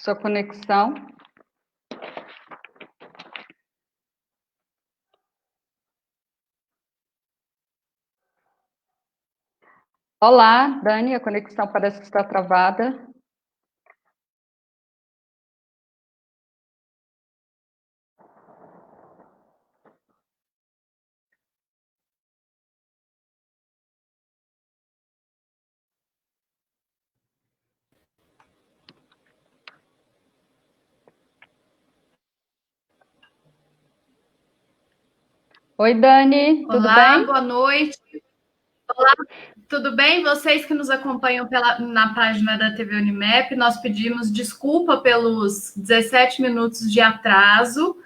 sua conexão. Olá, Dani, a conexão parece que está travada. Oi, Dani, tudo Olá, bem? boa noite. Olá, tudo bem? Vocês que nos acompanham na página da TV Unimap, nós pedimos desculpa pelos 17 minutos de atraso.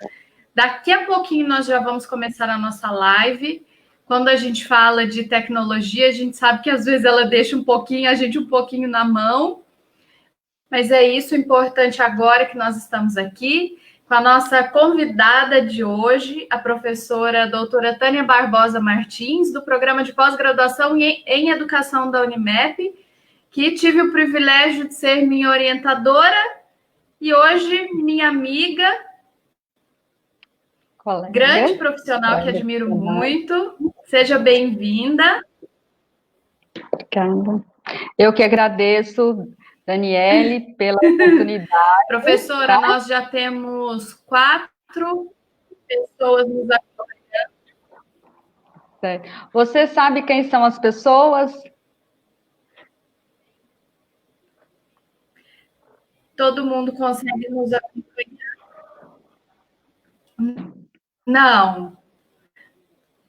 Daqui a pouquinho nós já vamos começar a nossa live. Quando a gente fala de tecnologia, a gente sabe que às vezes ela deixa a gente um pouquinho na mão. Mas é isso, o importante agora que nós estamos aqui com a nossa convidada de hoje, a professora doutora Tânia Barbosa Martins, do programa de pós-graduação em Educação da Unimap, que tive o privilégio de ser minha orientadora e hoje minha amiga, grande profissional que admiro muito. Seja bem-vinda. Obrigada. Eu que agradeço, Daniele, pela oportunidade. Professora, tá? Nós já temos 4 pessoas nos acompanhando. Certo. Você sabe quem são as pessoas? Todo mundo consegue nos acompanhar? Não.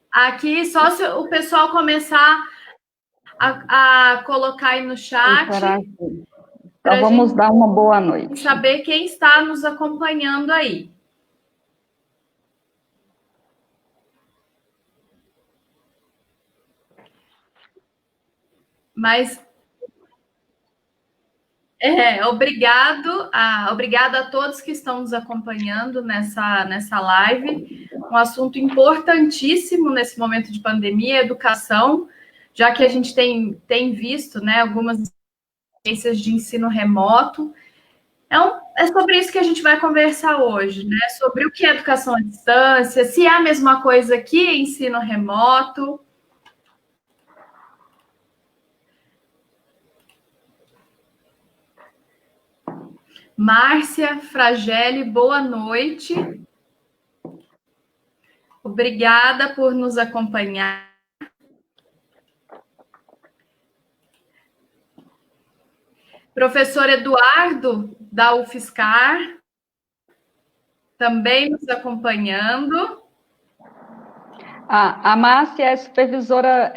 Aqui, só se o pessoal começar a colocar aí no chat. Então, vamos dar uma boa noite. Saber quem está nos acompanhando aí. Mas obrigada a todos que estão nos acompanhando nessa live. Um assunto importantíssimo nesse momento de pandemia, educação, já que a gente tem visto, né, algumas experiências de ensino remoto. É sobre isso que a gente vai conversar hoje, né? Sobre o que é educação à distância, se é a mesma coisa que ensino remoto. Márcia Fragelli, boa noite. Obrigada por nos acompanhar. Professor Eduardo, da UFSCar, também nos acompanhando. A Márcia é supervisora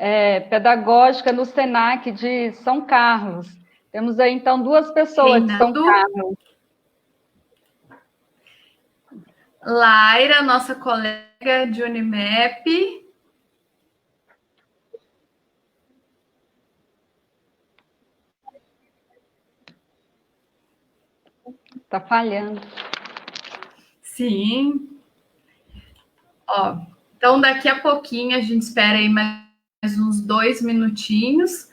pedagógica no SENAC de São Carlos. Temos aí, então, 2 pessoas de São Carlos. Laira, nossa colega de Unimap. Está falhando. Sim. Ó, então, daqui a pouquinho, a gente espera aí mais uns 2 minutinhos.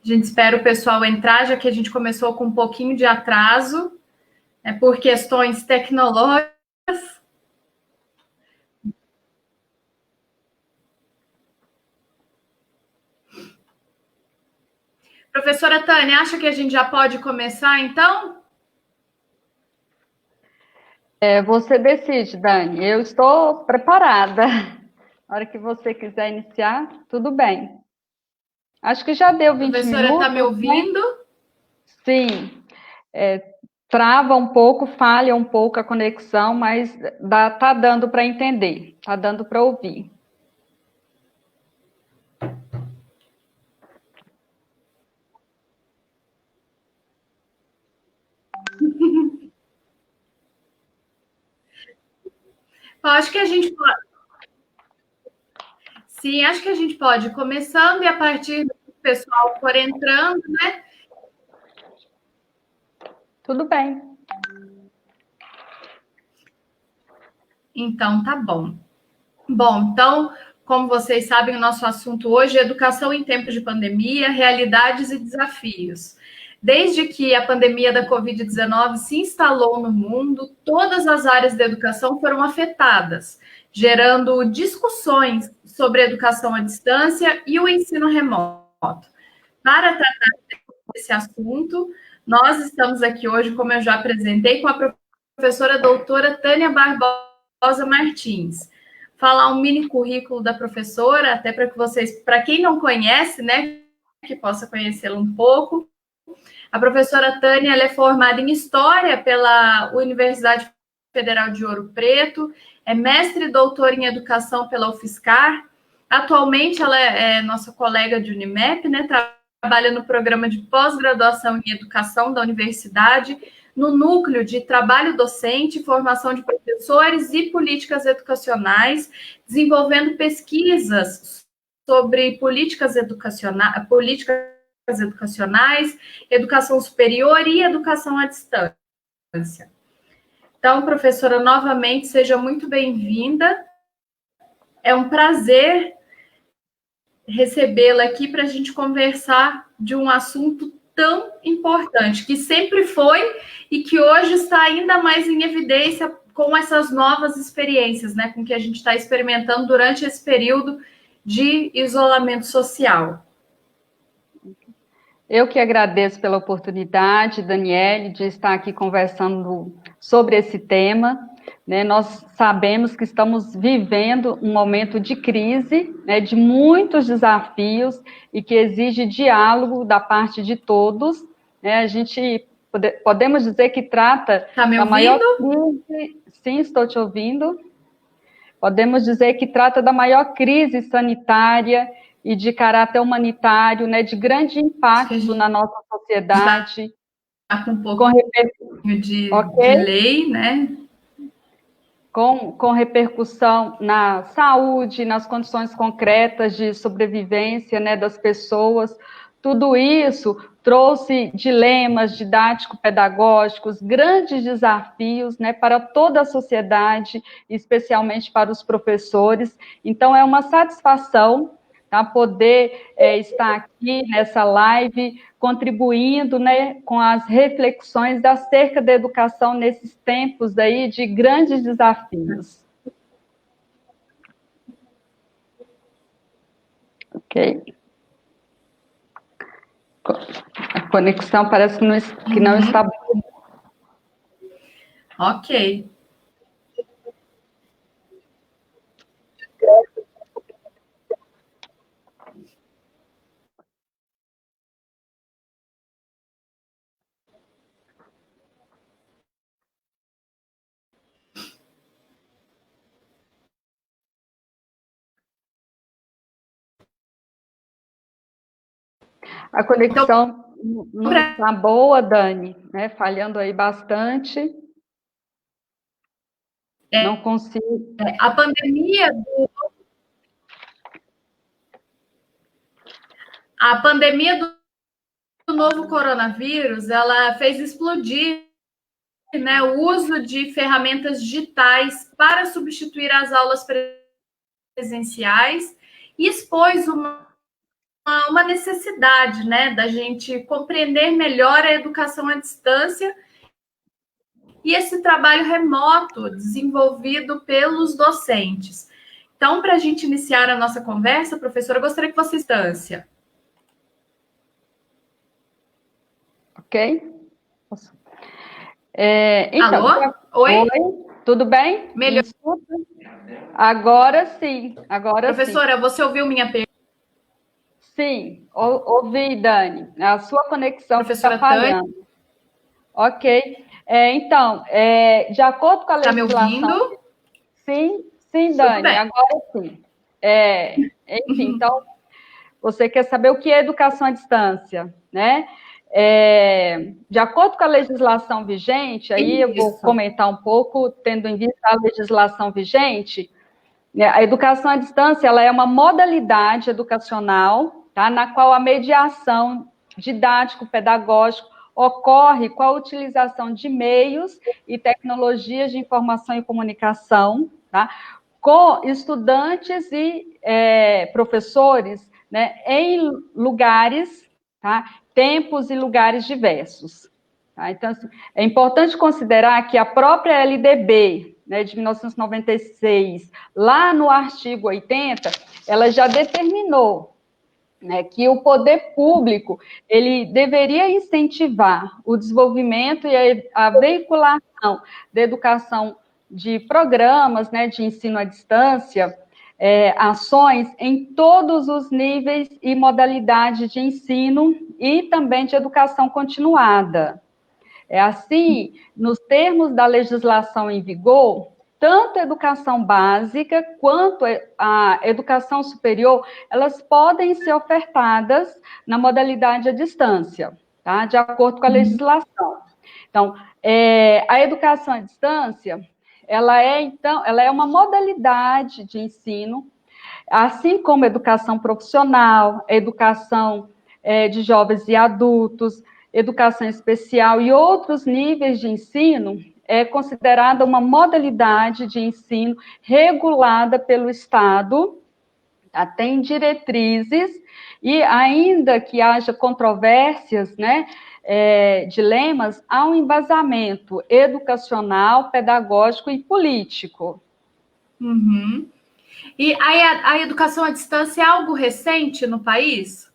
A gente espera o pessoal entrar, já que a gente começou com um pouquinho de atraso, por questões tecnológicas. Professora Tânia, acha que a gente já pode começar, então? Você decide, Dani. Eu estou preparada. Na hora que você quiser iniciar, tudo bem. Acho que já deu 20 minutos. A professora está me ouvindo? Né? Sim. Trava um pouco, falha um pouco a conexão, mas tá dando para entender, tá dando para ouvir. Acho que a gente pode. Sim, acho que a gente pode ir começando e a partir do pessoal for entrando, né? Tudo bem. Então, tá bom. Bom, então, como vocês sabem, o nosso assunto hoje é educação em tempos de pandemia, realidades e desafios. Desde que a pandemia da Covid-19 se instalou no mundo, todas as áreas da educação foram afetadas, gerando discussões sobre a educação à distância e o ensino remoto. Para tratar desse assunto, nós estamos aqui hoje, como eu já apresentei, com a professora doutora Tânia Barbosa Martins. Falar um mini currículo da professora, até para que vocês, para quem não conhece, né, que possa conhecê-la um pouco. A professora Tânia, ela é formada em História pela Universidade Federal de Ouro Preto, é mestre e doutora em Educação pela UFSCar. Atualmente, ela é nossa colega de Unimep, né, trabalha no programa de pós-graduação em Educação da Universidade, no núcleo de trabalho docente, formação de professores e políticas educacionais, desenvolvendo pesquisas sobre políticas educacionais, educação superior e educação à distância. Então, professora, novamente, seja muito bem-vinda. É um prazer recebê-la aqui para a gente conversar de um assunto tão importante, que sempre foi e que hoje está ainda mais em evidência com essas novas experiências, né, com que a gente está experimentando durante esse período de isolamento social. Eu que agradeço pela oportunidade, Daniele, de estar aqui conversando sobre esse tema. Né? Nós sabemos que estamos vivendo um momento de crise, né, de muitos desafios e que exige diálogo da parte de todos. Né? A gente podemos dizer que trata da maior crise. Sim, estou te ouvindo. Podemos dizer que trata da maior crise sanitária e de caráter humanitário, né, de grande impacto na nossa sociedade. Está com um pouco de lei, né? Com repercussão na saúde, nas condições concretas de sobrevivência, né, das pessoas. Tudo isso trouxe dilemas didático-pedagógicos, grandes desafios, né, para toda a sociedade, especialmente para os professores. Então, é uma satisfação, tá, poder estar aqui nessa live, contribuindo, né, com as reflexões acerca da educação nesses tempos aí de grandes desafios. Ok. A conexão parece que não está boa. Ok. A conexão não está boa, Dani, né? Falhando aí bastante. Não consigo. A pandemia do novo coronavírus, ela fez explodir, né, o uso de ferramentas digitais para substituir as aulas presenciais e expôs uma necessidade, né, da gente compreender melhor a educação à distância e esse trabalho remoto desenvolvido pelos docentes. Então, para a gente iniciar a nossa conversa, professora, eu gostaria que você distância. Ok? Então, alô? Oi? Tudo bem? Melhor. Agora sim, Professora, sim. você ouviu minha pergunta? Sim, ouvi, Dani. A sua conexão está falhando. Tânia. Ok. Então, de acordo com a legislação... Está me ouvindo? Sim, Dani, agora sim. Enfim, então, você quer saber o que é educação à distância, né? De acordo com a legislação vigente, aí eu vou comentar um pouco, tendo em vista a legislação vigente, a educação à distância ela é uma modalidade educacional, tá, na qual a mediação didático-pedagógica ocorre com a utilização de meios e tecnologias de informação e comunicação, tá, com estudantes e professores, né, em lugares, tá, tempos e lugares diversos. Tá? Então, assim, é importante considerar que a própria LDB, né, de 1996, lá no artigo 80, ela já determinou, né, que o poder público ele deveria incentivar o desenvolvimento e a veiculação da educação de programas, né, de ensino à distância, ações em todos os níveis e modalidades de ensino e também de educação continuada. Assim, nos termos da legislação em vigor, tanto a educação básica quanto a educação superior, elas podem ser ofertadas na modalidade à distância, tá? De acordo com a legislação. Então, a educação à distância, ela é uma modalidade de ensino, assim como a educação profissional, a educação de jovens e adultos, educação especial e outros níveis de ensino, é considerada uma modalidade de ensino regulada pelo Estado, tem diretrizes, e ainda que haja controvérsias, né, dilemas, há um embasamento educacional, pedagógico e político. Uhum. E a educação à distância é algo recente no país?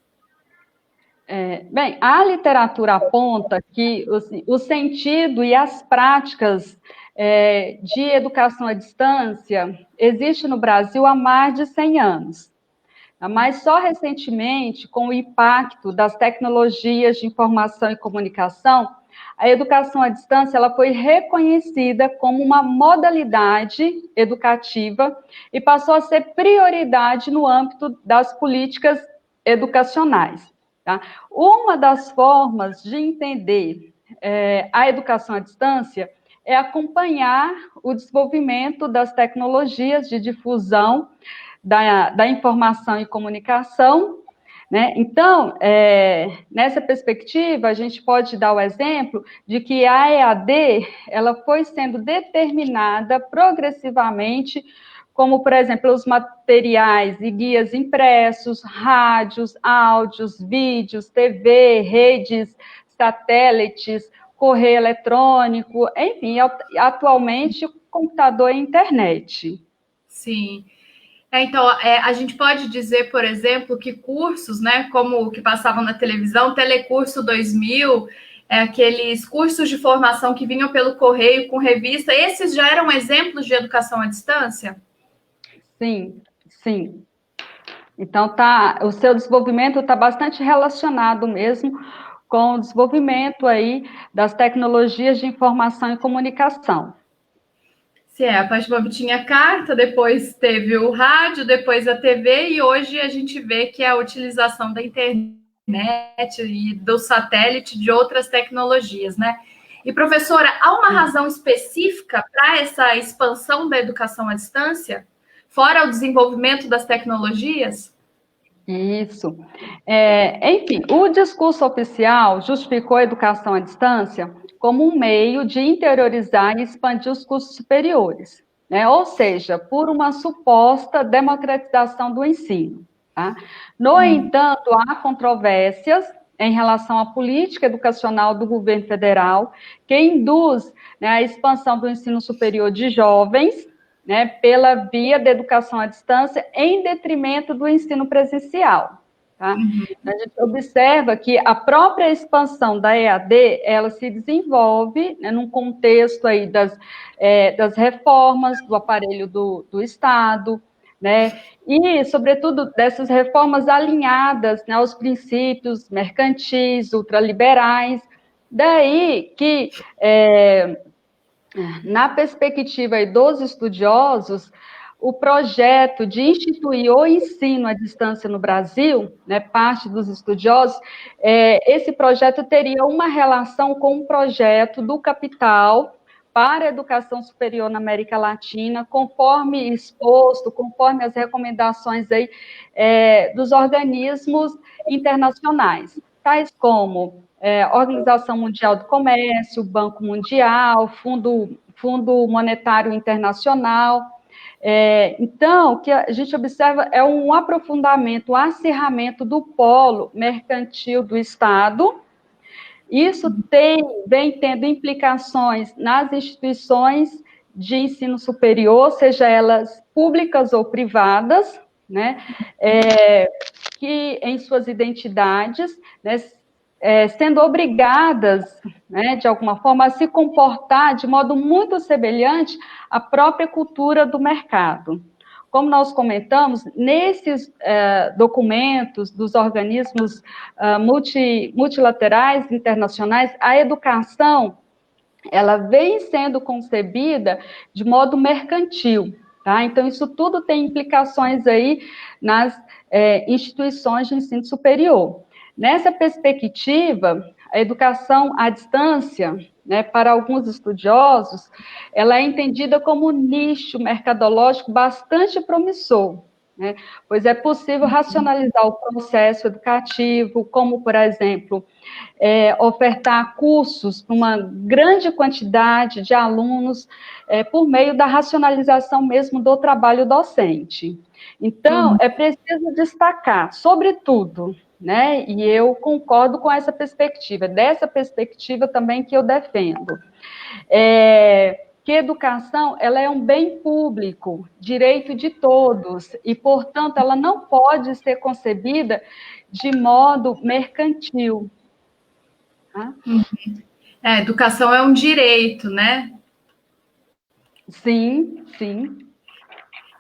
Bem, a literatura aponta que o sentido e as práticas de educação à distância existe no Brasil há mais de 100 anos. Mas só recentemente, com o impacto das tecnologias de informação e comunicação, a educação à distância ela foi reconhecida como uma modalidade educativa e passou a ser prioridade no âmbito das políticas educacionais. Tá? Uma das formas de entender a educação à distância é acompanhar o desenvolvimento das tecnologias de difusão da informação e comunicação, né? Então, nessa perspectiva, a gente pode dar o exemplo de que a EAD ela foi sendo determinada progressivamente, como, por exemplo, os materiais e guias impressos, rádios, áudios, vídeos, TV, redes, satélites, correio eletrônico, enfim, atualmente, computador e internet. Sim. Então, a gente pode dizer, por exemplo, que cursos, né, como o que passavam na televisão, Telecurso 2000, aqueles cursos de formação que vinham pelo correio com revista, esses já eram exemplos de educação à distância? Sim, sim. Então, o seu desenvolvimento está bastante relacionado mesmo com o desenvolvimento aí das tecnologias de informação e comunicação. A partir do momento tinha carta, depois teve o rádio, depois a TV, e hoje a gente vê que a utilização da internet e do satélite, de outras tecnologias, né? E, professora, há uma razão específica para essa expansão da educação à distância, fora o desenvolvimento das tecnologias? Isso. Enfim, o discurso oficial justificou a educação à distância como um meio de interiorizar e expandir os cursos superiores, né? Ou seja, por uma suposta democratização do ensino. Tá? No entanto, há controvérsias em relação à política educacional do governo federal, que induz, né, a expansão do ensino superior de jovens, né, pela via da educação à distância, em detrimento do ensino presencial. Tá? A gente observa que a própria expansão da EAD, ela se desenvolve, né, num contexto aí das reformas do aparelho do Estado, né, e, sobretudo, dessas reformas alinhadas, né, aos princípios mercantis, ultraliberais. Daí que, na perspectiva dos estudiosos, o projeto de instituir o ensino à distância no Brasil, né, parte dos estudiosos, esse projeto teria uma relação com o projeto do capital para a educação superior na América Latina, conforme exposto, conforme as recomendações aí, dos organismos internacionais, tais como Organização Mundial do Comércio, Banco Mundial, Fundo Monetário Internacional. Então, o que a gente observa é um aprofundamento, um acirramento do polo mercantil do Estado. Isso vem tendo implicações nas instituições de ensino superior, seja elas públicas ou privadas, né, que em suas identidades, né, sendo obrigadas, né, de alguma forma, a se comportar de modo muito semelhante à própria cultura do mercado. Como nós comentamos, nesses documentos dos organismos multilaterais internacionais, a educação ela vem sendo concebida de modo mercantil, tá? Então, isso tudo tem implicações aí nas instituições de ensino superior. Nessa perspectiva, a educação à distância, né, para alguns estudiosos, ela é entendida como um nicho mercadológico bastante promissor, né, pois é possível racionalizar o processo educativo, como, por exemplo, ofertar cursos para uma grande quantidade de alunos por meio da racionalização mesmo do trabalho docente. Então, é preciso destacar, sobretudo, né, e eu concordo com essa perspectiva, dessa perspectiva também que eu defendo, que a educação ela é um bem público, direito de todos, e, portanto, ela não pode ser concebida de modo mercantil. Educação é um direito, né? Sim, sim.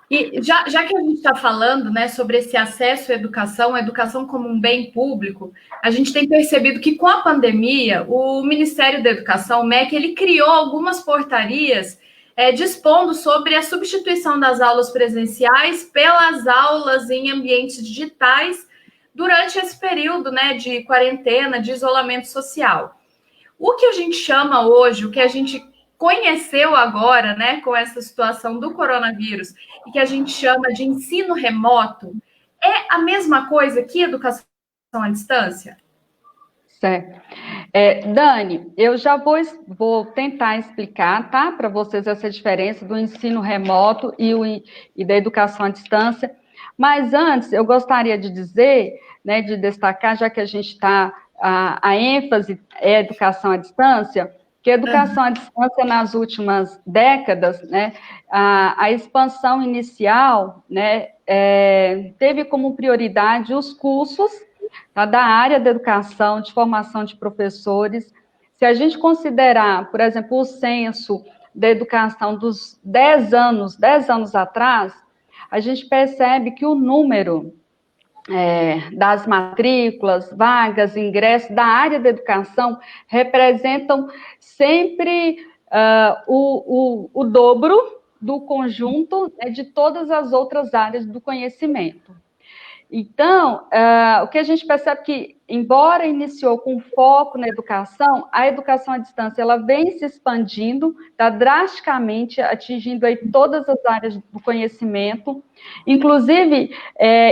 E já que a gente está falando, né, sobre esse acesso à educação, a educação como um bem público, a gente tem percebido que com a pandemia, o Ministério da Educação, o MEC, ele criou algumas portarias dispondo sobre a substituição das aulas presenciais pelas aulas em ambientes digitais durante esse período, né, de quarentena, de isolamento social. O que a gente chama hoje, o que a gente conheceu agora, né, com essa situação do coronavírus, e que a gente chama de ensino remoto, é a mesma coisa que educação à distância? Certo. Dani, eu já vou tentar explicar, tá, para vocês essa diferença do ensino remoto e da educação à distância, mas antes eu gostaria de dizer, né, de destacar, já que a gente está, a ênfase é a educação à distância, que a educação à distância nas últimas décadas, né, a expansão inicial, né, teve como prioridade os cursos, tá, da área da educação, de formação de professores. Se a gente considerar, por exemplo, o censo da educação dos 10 anos atrás, a gente percebe que o número das matrículas, vagas, ingressos da área da educação representam sempre o dobro do conjunto, né, de todas as outras áreas do conhecimento. Então, o que a gente percebe que, embora iniciou com foco na educação, a educação à distância ela vem se expandindo, tá, drasticamente, atingindo aí todas as áreas do conhecimento, inclusive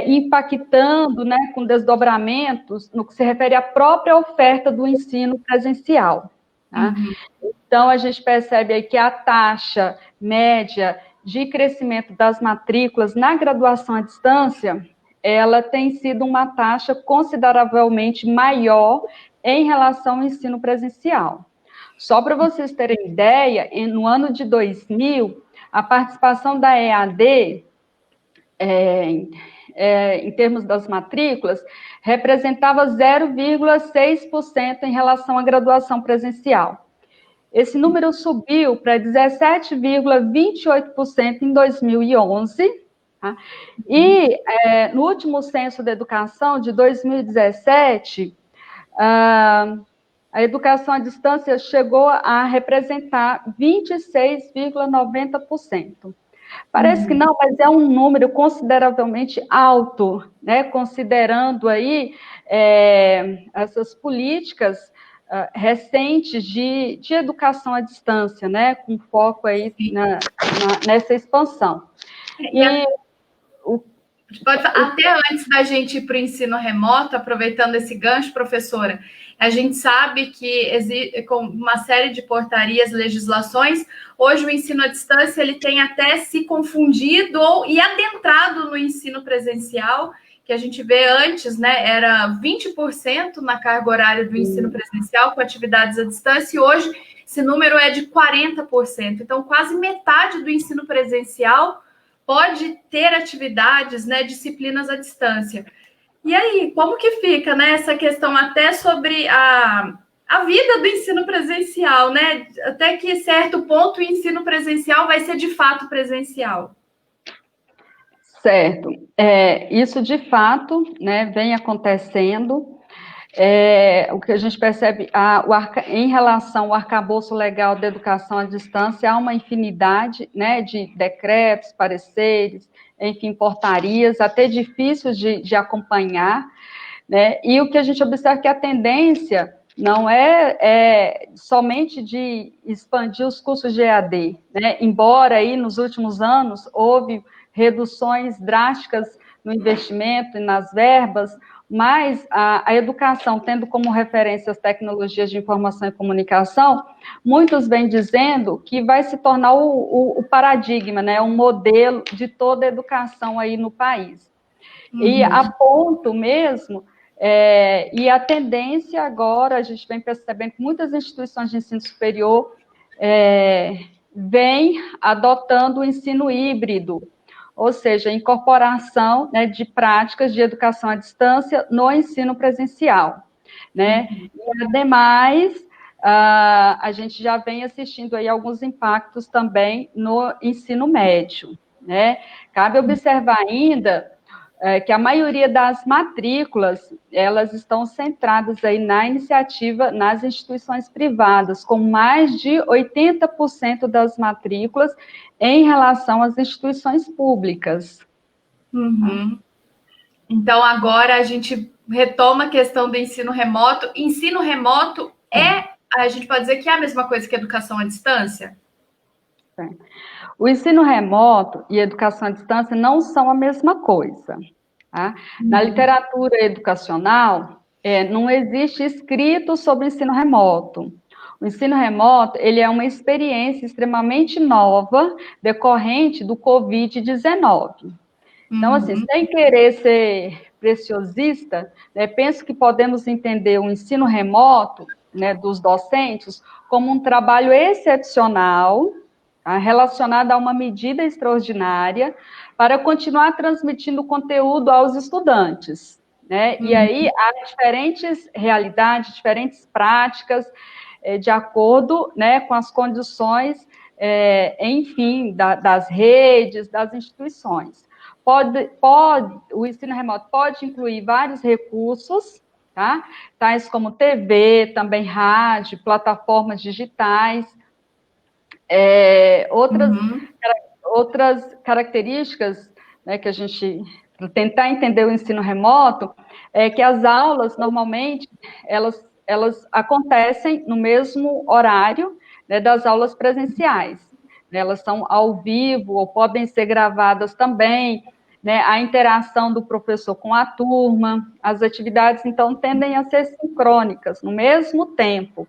impactando, né, com desdobramentos no que se refere à própria oferta do ensino presencial. Tá? Então, a gente percebe aí que a taxa média de crescimento das matrículas na graduação à distância ela tem sido uma taxa consideravelmente maior em relação ao ensino presencial. Só para vocês terem ideia, no ano de 2000, a participação da EAD, em termos das matrículas, representava 0,6% em relação à graduação presencial. Esse número subiu para 17,28% em 2011, tá? E no último censo da educação, de 2017, a educação à distância chegou a representar 26,90%. Parece que não, mas é um número consideravelmente alto, né? Considerando aí essas políticas recentes de educação à distância, né? Com foco aí nessa expansão. Até antes da gente ir para o ensino remoto, aproveitando esse gancho, professora, a gente sabe que com uma série de portarias, legislações, hoje o ensino à distância ele tem até se confundido e adentrado no ensino presencial, que a gente vê antes, né, era 20% na carga horária do ensino presencial com atividades à distância, e hoje esse número é de 40%. Então, quase metade do ensino presencial pode ter atividades, né, disciplinas à distância. E aí, como que fica, né, essa questão até sobre a vida do ensino presencial, né? Até que certo ponto o ensino presencial vai ser de fato presencial. Certo. Isso de fato, né, vem acontecendo. O que a gente percebe em relação ao arcabouço legal da educação à distância, há uma infinidade, né, de decretos, pareceres, enfim, portarias, até difíceis de acompanhar, né, e o que a gente observa é que a tendência não é somente de expandir os cursos de EAD, né, embora aí nos últimos anos houve reduções drásticas no investimento e nas verbas, mas a educação, tendo como referência as tecnologias de informação e comunicação, muitos vêm dizendo que vai se tornar o paradigma, né, um modelo de toda a educação aí no país. E a ponto mesmo, e a tendência agora, a gente vem percebendo que muitas instituições de ensino superior vêm adotando o ensino híbrido, ou seja, a incorporação, né, de práticas de educação à distância no ensino presencial, né? E, ademais, a gente já vem assistindo aí alguns impactos também no ensino médio, né? Cabe observar ainda que a maioria das matrículas, elas estão centradas aí na iniciativa nas instituições privadas, com mais de 80% das matrículas em relação às instituições públicas. Então, agora a gente retoma a questão do ensino remoto. Ensino remoto a gente pode dizer que é a mesma coisa que educação à distância? O ensino remoto e educação à distância não são a mesma coisa. Tá? Na literatura educacional, não existe escrito sobre ensino remoto. O ensino remoto, ele é uma experiência extremamente nova, decorrente do Covid-19. Então, assim, sem querer ser preciosista, né, penso que podemos entender o ensino remoto, né, dos docentes como um trabalho excepcional, tá, relacionado a uma medida extraordinária para continuar transmitindo conteúdo aos estudantes, né? E aí há diferentes realidades, diferentes práticas, de acordo, né, com as condições, enfim, das redes, das instituições. O ensino remoto pode incluir vários recursos, tá? Tais como TV, também rádio, plataformas digitais. Outras características, né, que a gente tentar entender o ensino remoto é que as aulas, normalmente, elas acontecem no mesmo horário, né, das aulas presenciais. Elas são ao vivo ou podem ser gravadas também, né, a interação do professor com a turma, as atividades, então, tendem a ser sincrônicas, no mesmo tempo.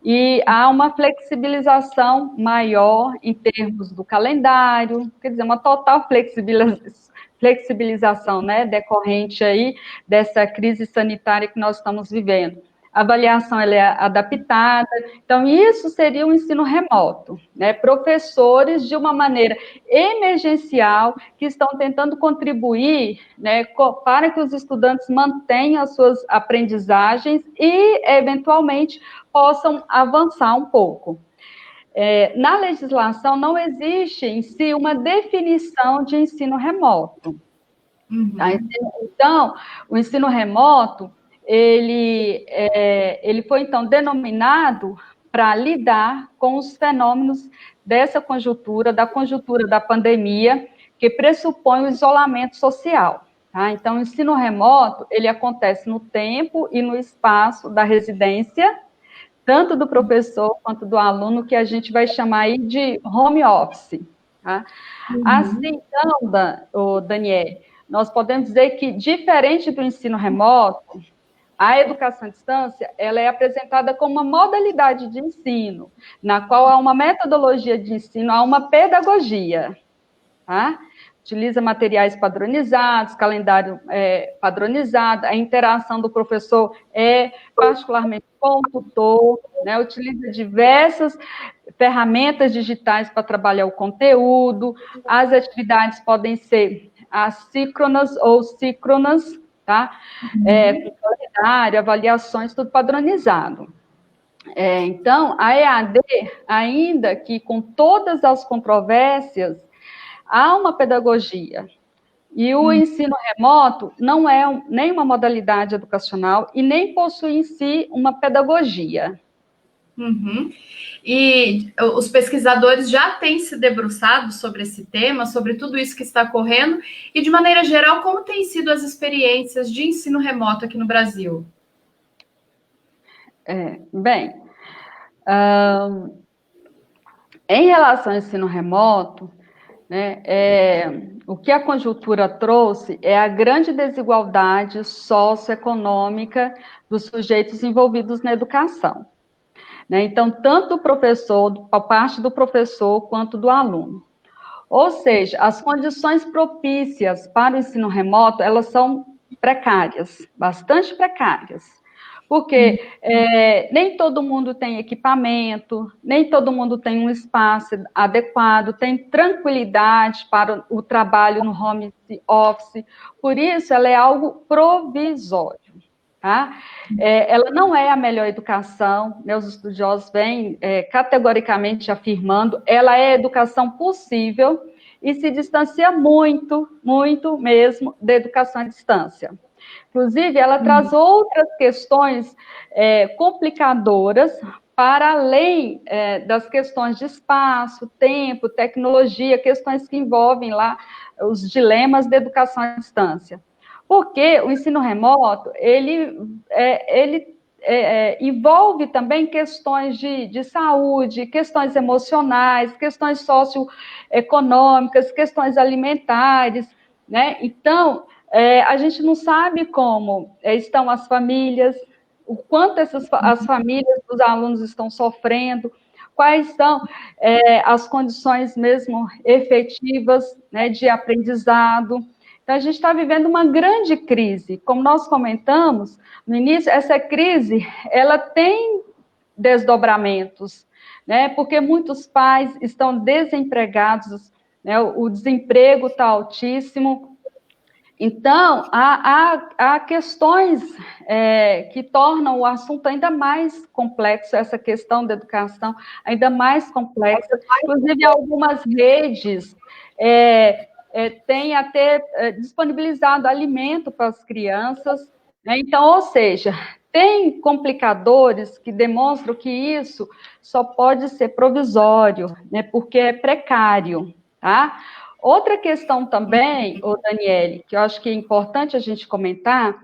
E há uma flexibilização maior em termos do calendário, quer dizer, uma total flexibilização, né, decorrente aí dessa crise sanitária que nós estamos vivendo. A avaliação ela é adaptada, então isso seria um ensino remoto, né? Professores de uma maneira emergencial que estão tentando contribuir, né, para que os estudantes mantenham as suas aprendizagens e, eventualmente, possam avançar um pouco. Na legislação não existe em si uma definição de ensino remoto. Tá? Então, o ensino remoto ele foi, então, denominado para lidar com os fenômenos dessa conjuntura, da conjuntura da pandemia, que pressupõe o isolamento social. Tá? Então, o ensino remoto, ele acontece no tempo e no espaço da residência, tanto do professor quanto do aluno, que a gente vai chamar aí de home office. Tá? Assim, então, Daniel, nós podemos dizer que, diferente do ensino remoto, a educação à distância, ela é apresentada como uma modalidade de ensino, na qual há uma metodologia de ensino, há uma pedagogia, tá? Utiliza materiais padronizados, calendário padronizado, a interação do professor é particularmente com o tutor, né? Utiliza diversas ferramentas digitais para trabalhar o conteúdo, as atividades podem ser assíncronas ou síncronas, tá? Com calendário, avaliações, tudo padronizado. Então, a EAD, ainda que com todas as controvérsias, há uma pedagogia. E o ensino remoto não é nem uma modalidade educacional e nem possui em si uma pedagogia. Uhum. E os pesquisadores já têm se debruçado sobre esse tema, sobre tudo isso que está ocorrendo, e de maneira geral, como têm sido as experiências de ensino remoto aqui no Brasil? Bem, em relação ao ensino remoto, né, o que a conjuntura trouxe é a grande desigualdade socioeconômica dos sujeitos envolvidos na educação. Né? Então, tanto o professor, a parte do professor, quanto do aluno. Ou seja, as condições propícias para o ensino remoto, elas são precárias, bastante precárias. Porque nem todo mundo tem equipamento, nem todo mundo tem um espaço adequado, tem tranquilidade para o trabalho no home office. Por isso, ela é algo provisório. Tá? Ela não é a melhor educação, meus estudiosos vêm categoricamente afirmando, ela é a educação possível e se distancia muito, muito mesmo da educação à distância. Inclusive, ela traz outras questões complicadoras para além das questões de espaço, tempo, tecnologia, questões que envolvem lá os dilemas da educação à distância. Porque o ensino remoto, ele envolve também questões de saúde, questões emocionais, questões socioeconômicas, questões alimentares, né? Então, a gente não sabe como estão as famílias, o quanto as famílias dos alunos estão sofrendo, quais são as condições mesmo efetivas, né, de aprendizado. Então, a gente está vivendo uma grande crise. Como nós comentamos no início, essa crise, ela tem desdobramentos, né? Porque muitos pais estão desempregados, né? O desemprego está altíssimo. Então, há questões que tornam o assunto ainda mais complexo, essa questão da educação ainda mais complexa. Inclusive, algumas redes têm até disponibilizado alimento para as crianças, né? Então, ou seja, tem complicadores que demonstram que isso só pode ser provisório, né? Porque é precário, tá? Outra questão também, Daniele, que eu acho que é importante a gente comentar,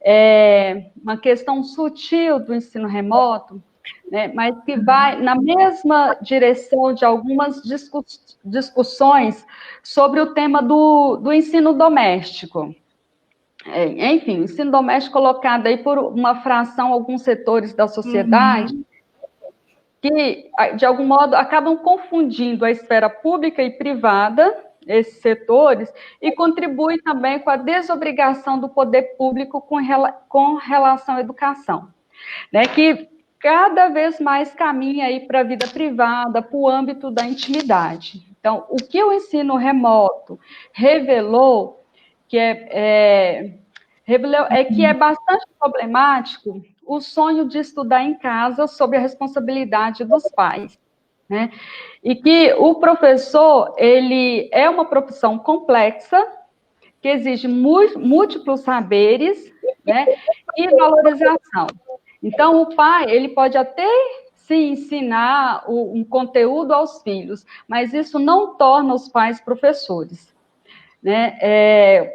é uma questão sutil do ensino remoto, né, mas que vai na mesma direção de algumas discussões sobre o tema do ensino doméstico. Enfim, o ensino doméstico colocado aí por uma fração, alguns setores da sociedade, que, de algum modo, acabam confundindo a esfera pública e privada, esses setores, e contribui também com a desobrigação do poder público com relação à educação, né, que cada vez mais caminha aí para a vida privada, para o âmbito da intimidade. Então, o que o ensino remoto revelou que que é bastante problemático o sonho de estudar em casa sob a responsabilidade dos pais, né? E que o professor, ele é uma profissão complexa, que exige múltiplos saberes, né? E valorização. Então, o pai, ele pode até se ensinar um conteúdo aos filhos, mas isso não torna os pais professores, né?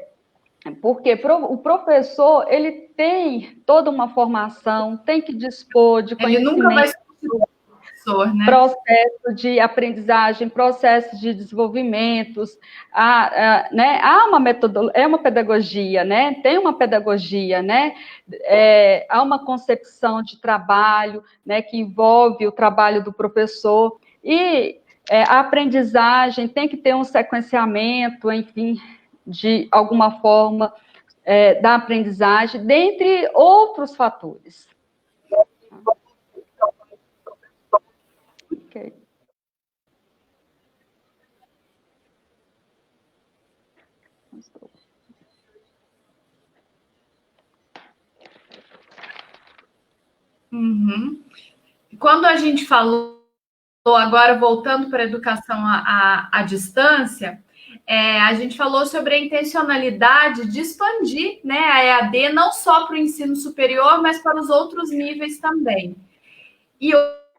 Porque o professor, ele tem toda uma formação, tem que dispor de conhecimento. Ele nunca vai professor, né? Processo de aprendizagem, processo de desenvolvimentos, né, é uma pedagogia, né, tem uma pedagogia, né, há uma concepção de trabalho, né, que envolve o trabalho do professor, e a aprendizagem tem que ter um sequenciamento, enfim, de alguma forma, da aprendizagem, dentre outros fatores. Ok. Uhum. Quando a gente falou, agora voltando para a educação à distância, a gente falou sobre a intencionalidade de expandir, né, a EAD não só para o ensino superior, mas para os outros níveis também. E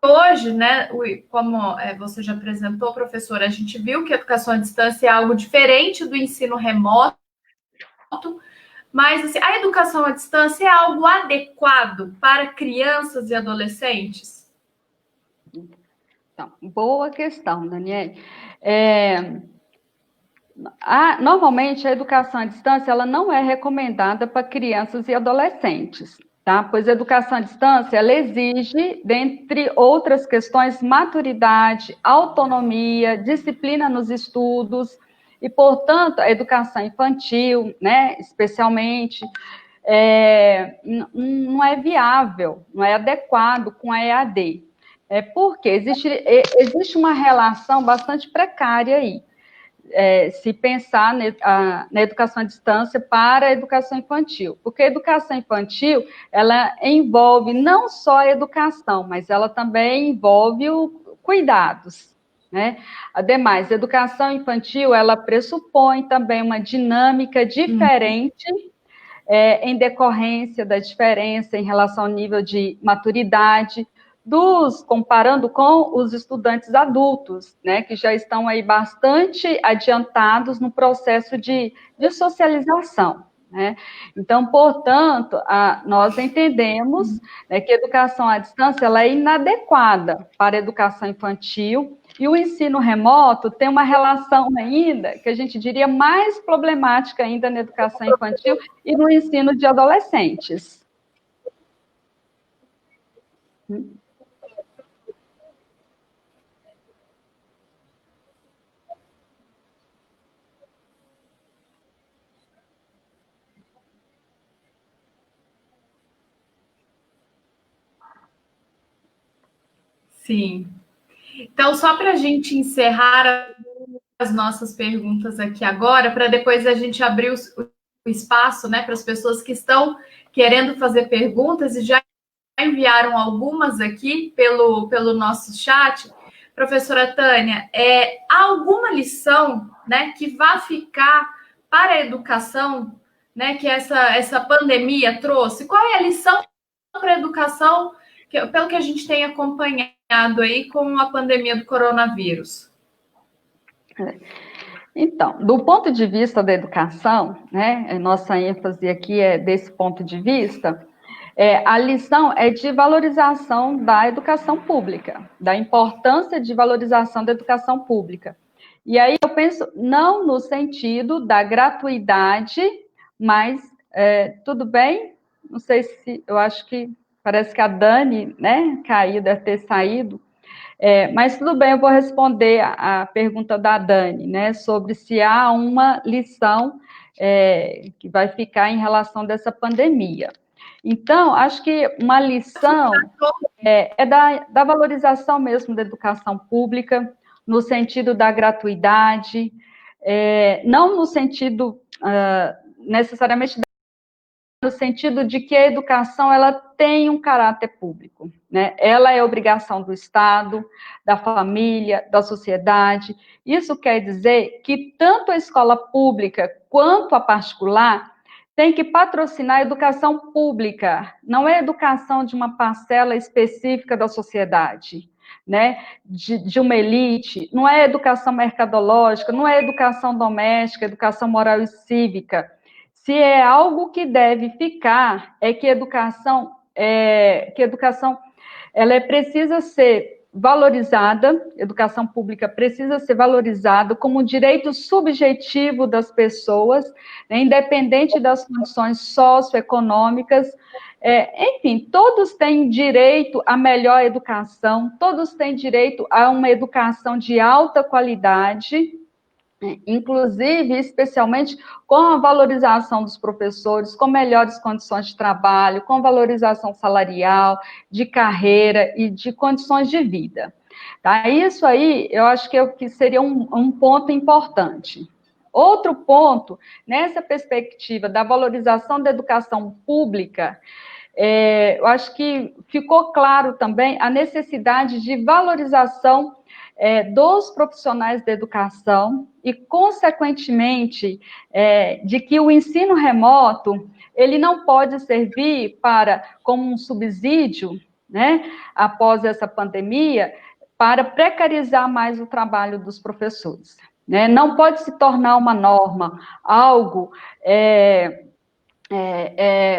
hoje, né, como você já apresentou, professora, a gente viu que a educação à distância é algo diferente do ensino remoto, mas assim, a educação à distância é algo adequado para crianças e adolescentes? Então, boa questão, Daniel. Normalmente, a educação à distância ela não é recomendada para crianças e adolescentes, tá? Pois a educação à distância ela exige, dentre outras questões, maturidade, autonomia, disciplina nos estudos, e, portanto, a educação infantil, né, especialmente, não é viável, não é adequado com a EAD. Porque existe uma relação bastante precária aí. Se pensar na educação à distância para a educação infantil, porque a educação infantil, ela envolve não só a educação, mas ela também envolve cuidados, né? Ademais, a educação infantil, ela pressupõe também uma dinâmica diferente, em decorrência da diferença em relação ao nível de maturidade, comparando com os estudantes adultos, né, que já estão aí bastante adiantados no processo de socialização, né? Então, portanto, nós entendemos, né, que a educação à distância ela é inadequada para a educação infantil, e o ensino remoto tem uma relação ainda, que a gente diria mais problemática ainda na educação infantil e no ensino de adolescentes. Sim. Então, só para a gente encerrar as nossas perguntas aqui agora, para depois a gente abrir o espaço, né, para as pessoas que estão querendo fazer perguntas e já enviaram algumas aqui pelo nosso chat. Professora Tânia, há alguma lição, né, que vá ficar para a educação, né, que essa pandemia trouxe? Qual é a lição para a educação, pelo que a gente tem acompanhado aí com a pandemia do coronavírus? Então, do ponto de vista da educação, né, nossa ênfase aqui é desse ponto de vista, a lição é de valorização da educação pública, da importância de valorização da educação pública. E aí eu penso não no sentido da gratuidade, mas tudo bem? Não sei se, eu acho que parece que a Dani, né, caiu, deve ter saído. Mas tudo bem, eu vou responder a pergunta da Dani, né, sobre se há uma lição que vai ficar em relação dessa pandemia. Então, acho que uma lição é da valorização mesmo da educação pública, no sentido da gratuidade, não no sentido necessariamente no sentido de que a educação ela tem um caráter público, né? Ela é obrigação do Estado, da família, da sociedade. Isso quer dizer que tanto a escola pública quanto a particular tem que patrocinar a educação pública, não é a educação de uma parcela específica da sociedade, né? De uma elite, não é educação mercadológica, não é educação doméstica, educação moral e cívica. Se é algo que deve ficar, é que a educação ela precisa ser valorizada, educação pública precisa ser valorizada como um direito subjetivo das pessoas, né, independente das condições socioeconômicas. Enfim, todos têm direito à melhor educação, todos têm direito a uma educação de alta qualidade, inclusive, especialmente com a valorização dos professores, com melhores condições de trabalho, com valorização salarial, de carreira e de condições de vida. Tá? Isso aí, eu acho que seria um ponto importante. Outro ponto, nessa perspectiva da valorização da educação pública, eu acho que ficou claro também a necessidade de valorização dos profissionais da educação e, consequentemente, de que o ensino remoto, ele não pode servir como um subsídio, né, após essa pandemia, para precarizar mais o trabalho dos professores, né? Não pode se tornar uma norma, algo...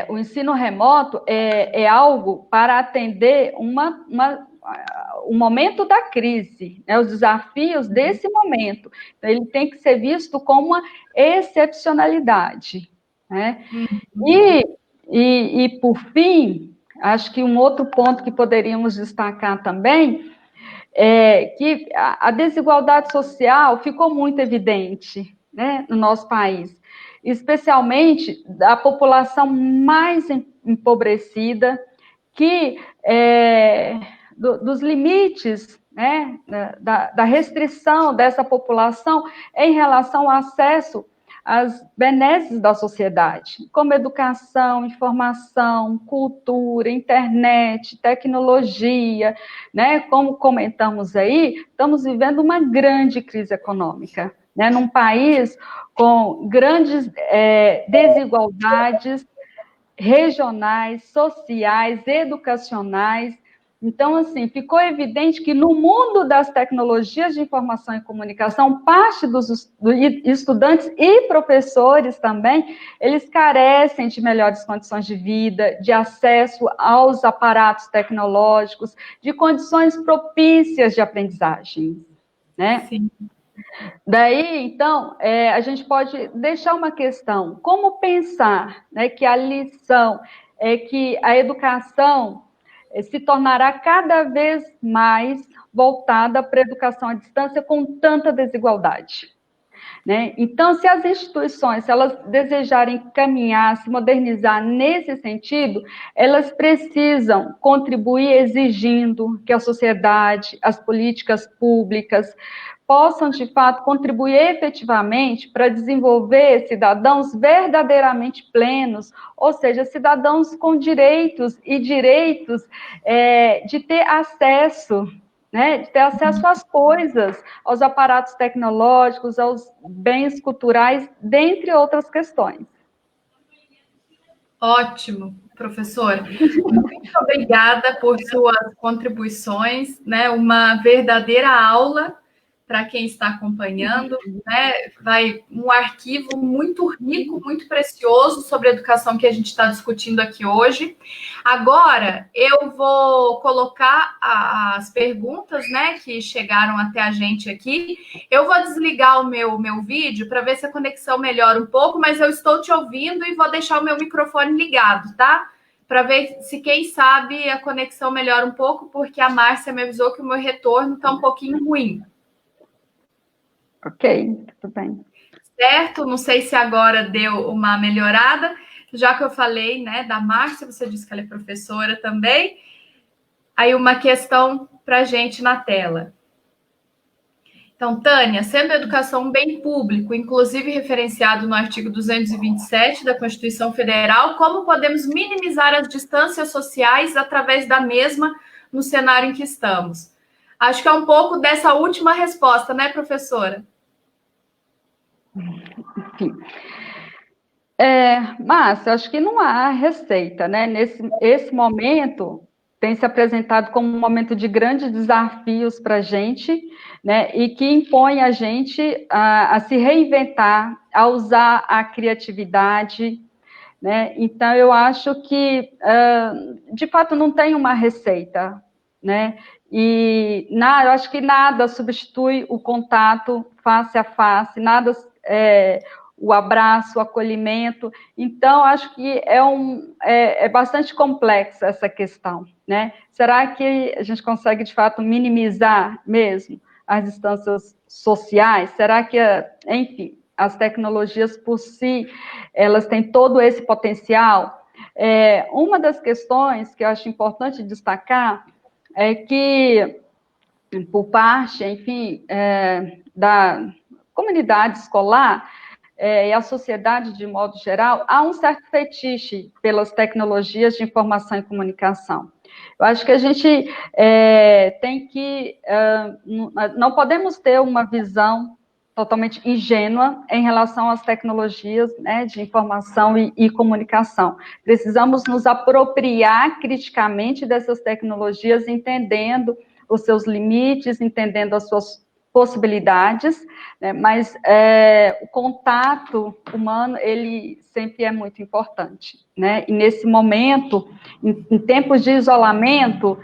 o ensino remoto é algo para atender o momento da crise, né, os desafios desse momento. Então, ele tem que ser visto como uma excepcionalidade. Né? E, por fim, acho que um outro ponto que poderíamos destacar também é que a desigualdade social ficou muito evidente, né, no nosso país, especialmente da população mais empobrecida, que dos limites, né, da restrição dessa população em relação ao acesso às benesses da sociedade, como educação, informação, cultura, internet, tecnologia, né, como comentamos aí, estamos vivendo uma grande crise econômica, né, num país com grandes desigualdades regionais, sociais, educacionais. Então, assim, ficou evidente que no mundo das tecnologias de informação e comunicação, parte dos estudantes e professores também, eles carecem de melhores condições de vida, de acesso aos aparatos tecnológicos, de condições propícias de aprendizagem, né? Sim. Daí, então, a gente pode deixar uma questão, como pensar, né, que a lição é que a educação se tornará cada vez mais voltada para a educação à distância com tanta desigualdade. Né? Então, se as instituições, se elas desejarem caminhar, se modernizar nesse sentido, elas precisam contribuir exigindo que a sociedade, as políticas públicas, possam, de fato, contribuir efetivamente para desenvolver cidadãos verdadeiramente plenos, ou seja, cidadãos com direitos de ter acesso, né, de ter acesso às coisas, aos aparatos tecnológicos, aos bens culturais, dentre outras questões. Ótimo, professora. Muito obrigada por suas contribuições, né? Uma verdadeira aula para quem está acompanhando, né? Vai um arquivo muito rico, muito precioso sobre a educação que a gente está discutindo aqui hoje. Agora, eu vou colocar as perguntas, né, que chegaram até a gente aqui. Eu vou desligar o meu vídeo para ver se a conexão melhora um pouco, mas eu estou te ouvindo e vou deixar o meu microfone ligado, tá? Para ver se, quem sabe, a conexão melhora um pouco, porque a Márcia me avisou que o meu retorno está um pouquinho ruim. Ok, tudo bem. Certo? Não sei se agora deu uma melhorada. Já que eu falei, né, da Márcia, você disse que ela é professora também. Aí uma questão para a gente na tela. Então, Tânia, sendo a educação um bem público, inclusive referenciado no artigo 227 da Constituição Federal, como podemos minimizar as distâncias sociais através da mesma no cenário em que estamos? Acho que é um pouco dessa última resposta, né, professora? Enfim. Márcia, acho que não há receita, né? Esse momento tem se apresentado como um momento de grandes desafios para a gente, né? E que impõe a gente a se reinventar, a usar a criatividade, né? Então, eu acho que, de fato, não tem uma receita, né? E eu acho que nada substitui o contato face a face, nada o abraço, o acolhimento. Então, acho que é bastante complexa essa questão, né? Será que a gente consegue, de fato, minimizar mesmo as distâncias sociais? Será que, enfim, as tecnologias por si, elas têm todo esse potencial? Uma das questões que eu acho importante destacar é que, por parte, enfim, da comunidade escolar, e a sociedade de modo geral, há um certo fetiche pelas tecnologias de informação e comunicação. Eu acho que a gente tem que, não podemos ter uma visão totalmente ingênua em relação às tecnologias, né, de informação e comunicação. Precisamos nos apropriar criticamente dessas tecnologias, entendendo os seus limites, entendendo as suas possibilidades, né, mas o contato humano, ele sempre é muito importante, né? E nesse momento, em tempos de isolamento,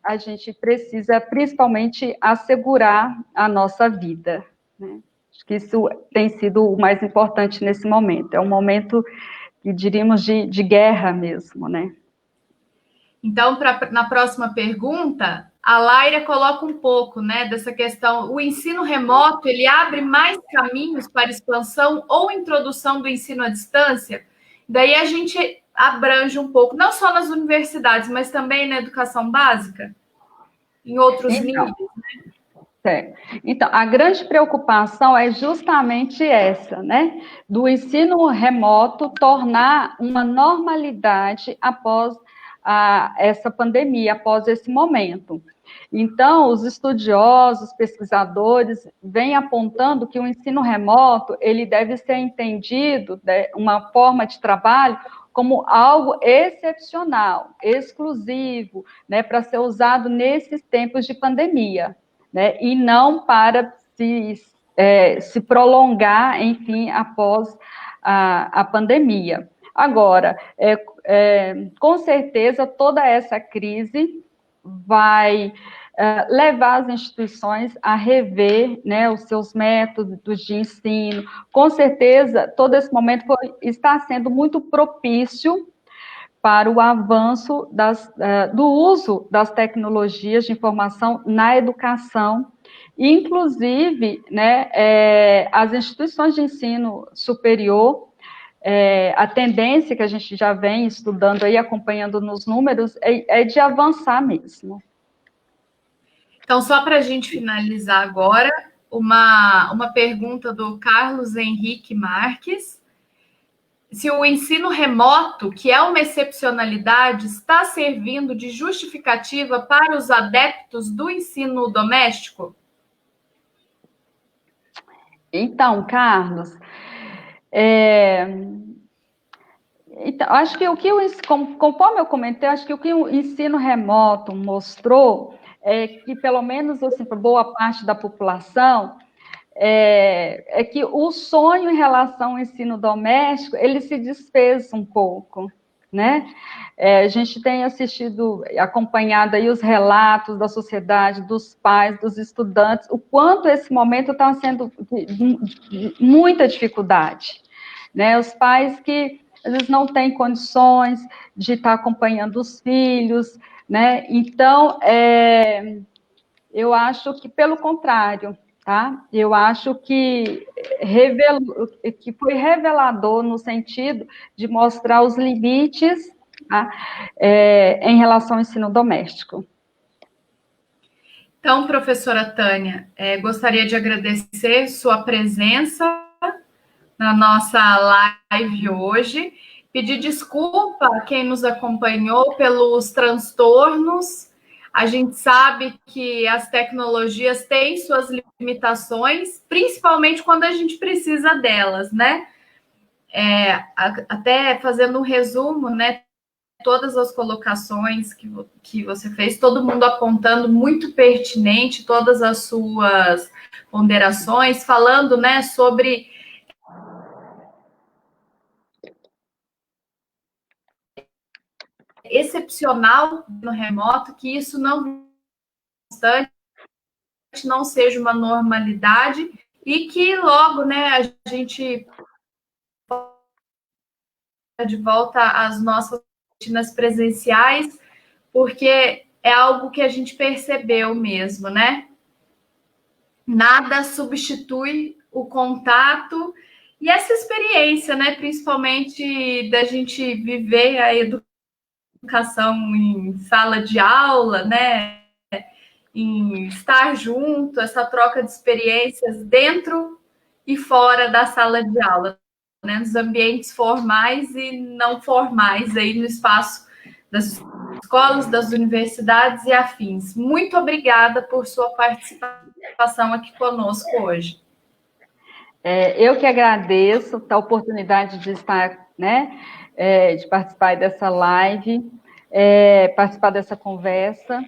a gente precisa principalmente assegurar a nossa vida, né? Acho que isso tem sido o mais importante nesse momento. É um momento que diríamos de guerra mesmo, né? Então, na próxima pergunta, a Laira coloca um pouco, né, dessa questão. O ensino remoto, ele abre mais caminhos para expansão ou introdução do ensino à distância? Daí a gente abrange um pouco, não só nas universidades, mas também na educação básica, em outros níveis, né? Então, a grande preocupação é justamente essa, né? Do ensino remoto tornar uma normalidade após essa pandemia, após esse momento. Então, os estudiosos, pesquisadores, vêm apontando que o ensino remoto, ele deve ser entendido, né, uma forma de trabalho, como algo excepcional, exclusivo, né, para ser usado nesses tempos de pandemia, né, e não para se prolongar, enfim, após a pandemia. Agora, com certeza, toda essa crise vai levar as instituições a rever, né, os seus métodos de ensino. Com certeza, todo esse momento está sendo muito propício para o avanço do uso das tecnologias de informação na educação, inclusive, né, as instituições de ensino superior. A tendência que a gente já vem estudando aí, acompanhando nos números, é de avançar mesmo. Então, só para a gente finalizar agora, uma pergunta do Carlos Henrique Marques. Se o ensino remoto, que é uma excepcionalidade, está servindo de justificativa para os adeptos do ensino doméstico? Então, Carlos, então, acho que conforme eu comentei, acho que o que o ensino remoto mostrou é que, pelo menos assim, para boa parte da população, é que o sonho em relação ao ensino doméstico, ele se desfez um pouco, né? A gente tem acompanhado aí os relatos da sociedade, dos pais, dos estudantes, o quanto esse momento está sendo de muita dificuldade, né? Os pais que às vezes não têm condições de estar acompanhando os filhos, né? Então, eu acho que, pelo contrário, tá? Eu acho que foi revelador no sentido de mostrar os limites, tá? Em relação ao ensino doméstico. Então, professora Tânia, gostaria de agradecer sua presença na nossa live hoje, pedir desculpa a quem nos acompanhou pelos transtornos. A gente sabe que as tecnologias têm suas limitações, principalmente quando a gente precisa delas, né? Até fazendo um resumo, né? Todas as colocações que você fez, todo mundo apontando muito pertinente todas as suas ponderações, falando, né, sobre excepcional no remoto, que isso não seja uma normalidade e que logo, né, a gente de volta às nossas rotinas presenciais, porque é algo que a gente percebeu mesmo, né? Nada substitui o contato e essa experiência, né? Principalmente da gente viver a educação em sala de aula, né? Em estar junto, essa troca de experiências dentro e fora da sala de aula, né? Nos ambientes formais e não formais, aí no espaço das escolas, das universidades e afins. Muito obrigada por sua participação aqui conosco hoje. Eu que agradeço a oportunidade de estar, né, de participar dessa live, participar dessa conversa.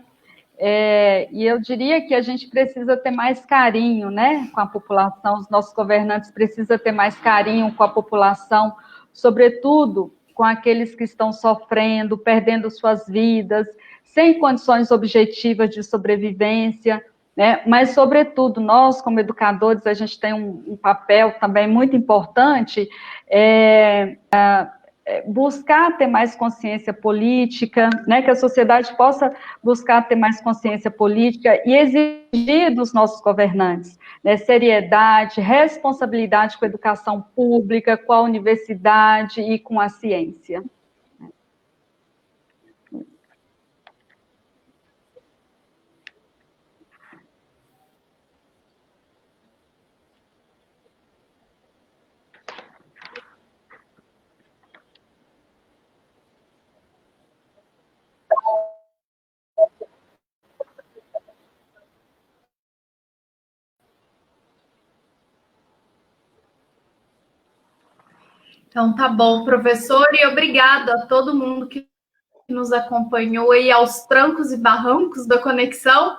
E eu diria que a gente precisa ter mais carinho, né, com a população, os nossos governantes precisam ter mais carinho com a população, sobretudo com aqueles que estão sofrendo, perdendo suas vidas, sem condições objetivas de sobrevivência, né? Mas, sobretudo, nós, como educadores, a gente tem um papel também muito importante, buscar ter mais consciência política, né, que a sociedade possa buscar ter mais consciência política e exigir dos nossos governantes, né, seriedade, responsabilidade com a educação pública, com a universidade e com a ciência. Então, tá bom, professor, e obrigado a todo mundo que nos acompanhou aí aos trancos e barrancos da conexão.